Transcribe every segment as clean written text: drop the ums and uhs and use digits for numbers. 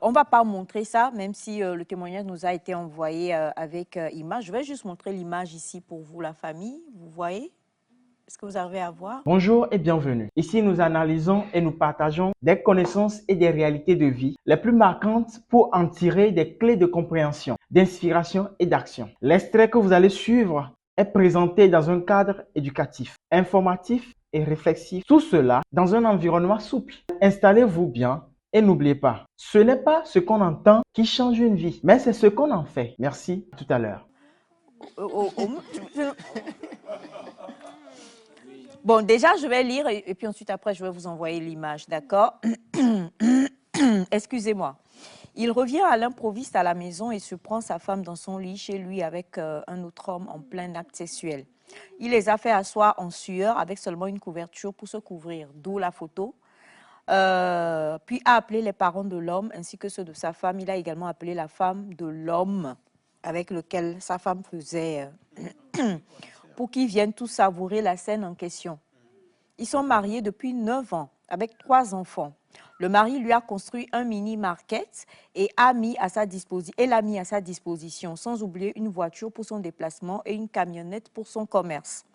on ne va pas montrer ça, même si le témoignage nous a été envoyé avec image. Je vais juste montrer l'image ici pour vous, la famille. Vous voyez? Est-ce que vous arrivez à voir? Bonjour et bienvenue. Ici, nous analysons et nous partageons des connaissances et des réalités de vie les plus marquantes pour en tirer des clés de compréhension, d'inspiration et d'action. L'extrait que vous allez suivre est présenté dans un cadre éducatif, informatif et réflexif. Tout cela dans un environnement souple. Installez-vous bien et n'oubliez pas, ce n'est pas ce qu'on entend qui change une vie, mais c'est ce qu'on en fait. Merci, à tout à l'heure. Bon, déjà, je vais lire et puis ensuite, après, je vais vous envoyer l'image, d'accord? Excusez-moi. Il revient à l'improviste à la maison et surprend sa femme dans son lit chez lui avec un autre homme en plein acte sexuel. Il les a fait asseoir en sueur avec seulement une couverture pour se couvrir, d'où la photo. Puis a appelé les parents de l'homme ainsi que ceux de sa femme. Il a également appelé la femme de l'homme avec lequel sa femme faisait pour qu'ils viennent tous savourer la scène en question. Ils sont mariés depuis 9 ans avec 3 enfants. Le mari lui a construit un mini-market et l'a mis à sa disposition, sans oublier une voiture pour son déplacement et une camionnette pour son commerce.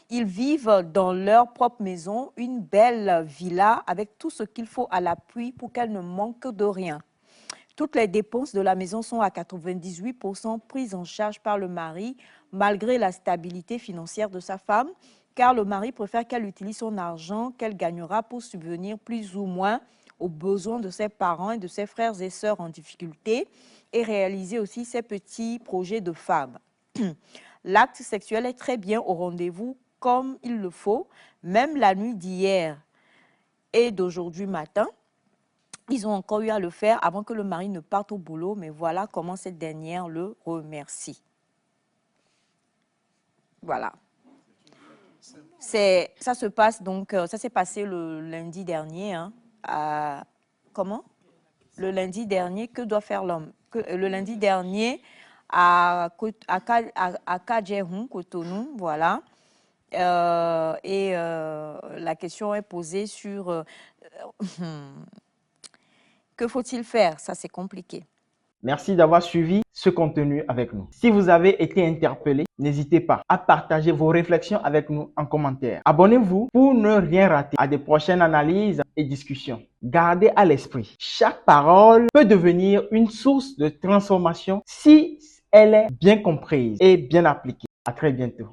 Ils vivent dans leur propre maison, une belle villa avec tout ce qu'il faut à l'appui pour qu'elle ne manque de rien. Toutes les dépenses de la maison sont à 98% prises en charge par le mari, malgré la stabilité financière de sa femme, car le mari préfère qu'elle utilise son argent qu'elle gagnera pour subvenir plus ou moins aux besoins de ses parents et de ses frères et sœurs en difficulté et réaliser aussi ses petits projets de femme. L'acte sexuel est très bien au rendez-vous comme il le faut, même la nuit d'hier et d'aujourd'hui matin. Ils ont encore eu à le faire avant que le mari ne parte au boulot, mais voilà comment cette dernière le remercie. Voilà. Ça se passe donc, ça s'est passé le lundi dernier. Comment? Le lundi dernier, que doit faire l'homme? Le lundi dernier, à Kadjerhoun, Cotonou, voilà. La question est posée sur que faut-il faire? Ça, c'est compliqué. Merci d'avoir suivi ce contenu avec nous. Si vous avez été interpellé, n'hésitez pas à partager vos réflexions avec nous en commentaire. Abonnez-vous pour ne rien rater à des prochaines analyses et discussions. Gardez à l'esprit, chaque parole peut devenir une source de transformation si elle est bien comprise et bien appliquée. À très bientôt.